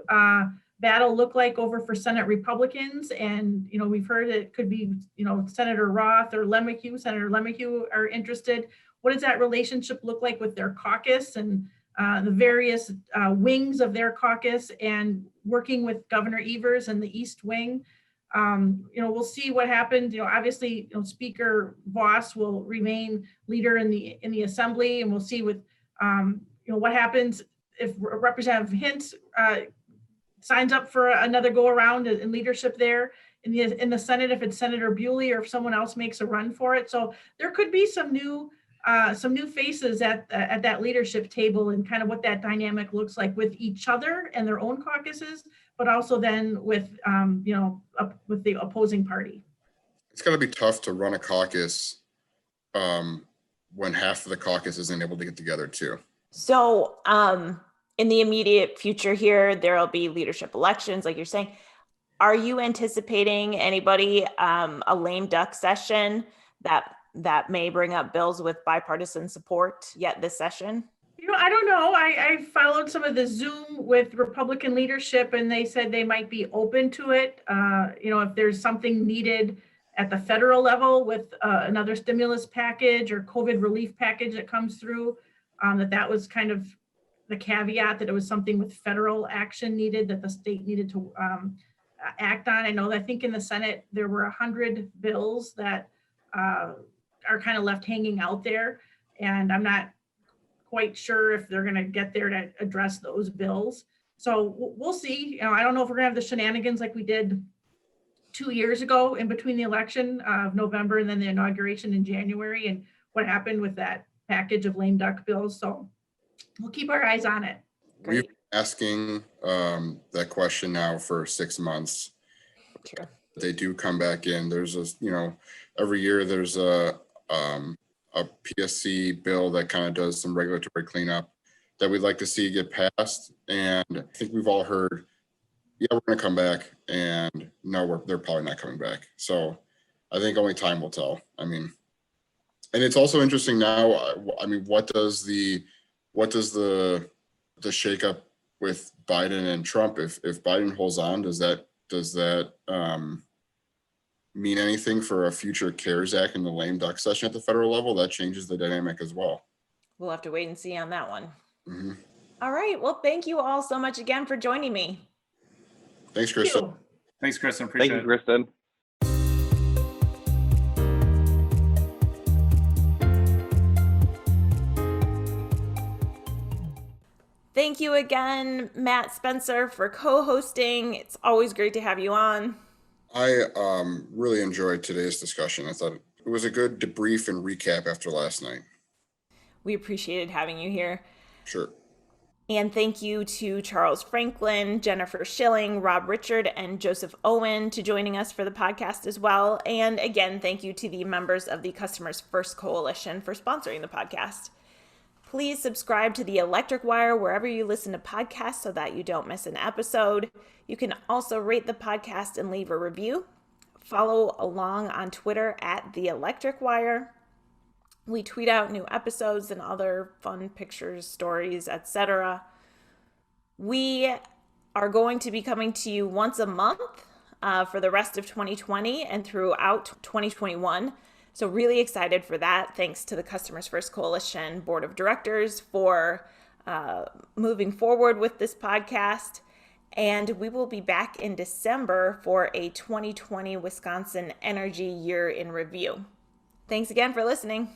battle look like over for Senate Republicans? And, you know, we've heard it could be, you know, Senator Roth or Senator Lemachue are interested. What does that relationship look like with their caucus and the various wings of their caucus, and working with Governor Evers and the East Wing? You know, we'll see what happens. You know, obviously, you know, Speaker Voss will remain leader in the Assembly, and we'll see with you know, what happens if Representative Hintz signs up for another go around in leadership there in the Senate, if it's Senator Bewley or if someone else makes a run for it. So there could be some new faces at that leadership table, and kind of what that dynamic looks like with each other and their own caucuses, but also then with you know, with the opposing party. It's going to be tough to run a caucus when half of the caucus isn't able to get together too. So in the immediate future here, there'll be leadership elections, like you're saying. Are you anticipating anybody a lame duck session that may bring up bills with bipartisan support yet this session? You know, I don't know. I followed some of the Zoom with Republican leadership, and they said they might be open to it. You know, if there's something needed at the federal level with another stimulus package or COVID relief package that comes through, that was kind of the caveat, that it was something with federal action needed, that the state needed to act on. I know that I think in the Senate, there were 100 bills that are kind of left hanging out there. And I'm not quite sure if they're going to get there to address those bills. So we'll see. You know, I don't know if we're going to have the shenanigans like we did 2 years ago in between the election of November and then the inauguration in January, and what happened with that package of lame duck bills. So we'll keep our eyes on it. We've been asking that question now for 6 months. Sure. They do come back in. There's a, you know, every year there's a PSC bill that kind of does some regulatory cleanup that we'd like to see get passed. And I think we've all heard, yeah, we're going to come back, and no, they're probably not coming back. So I think only time will tell. I mean, and it's also interesting now. I mean, what does the shakeup with Biden and Trump? If Biden holds on, does that mean anything for a future CARES Act and the lame duck session at the federal level? That changes the dynamic as well. We'll have to wait and see on that one. Mm-hmm. All right. Well, thank you all so much again for joining me. Thanks, Kristen. Thanks, Kristen. Appreciate it. Thank you, Kristen. Thank you again, Matt Spencer, for co-hosting. It's always great to have you on. I really enjoyed today's discussion. I thought it It was a good debrief and recap after last night. We appreciated having you here. Sure. And thank you to Charles Franklin, Jennifer Shilling, Rob Richard, and Joseph Owen to joining us for the podcast as well. And again, thank you to the members of the Customers First Coalition for sponsoring the podcast. Please subscribe to the Electric Wire wherever you listen to podcasts so that you don't miss an episode. You can also rate the podcast and leave a review. Follow along on Twitter at The Electric Wire. We tweet out new episodes and other fun pictures, stories, etc. We are going to be coming to you once a month for the rest of 2020 and throughout 2021. So really excited for that. Thanks to the Customers First Coalition Board of Directors for moving forward with this podcast. And we will be back in December for a 2020 Wisconsin Energy Year in Review. Thanks again for listening.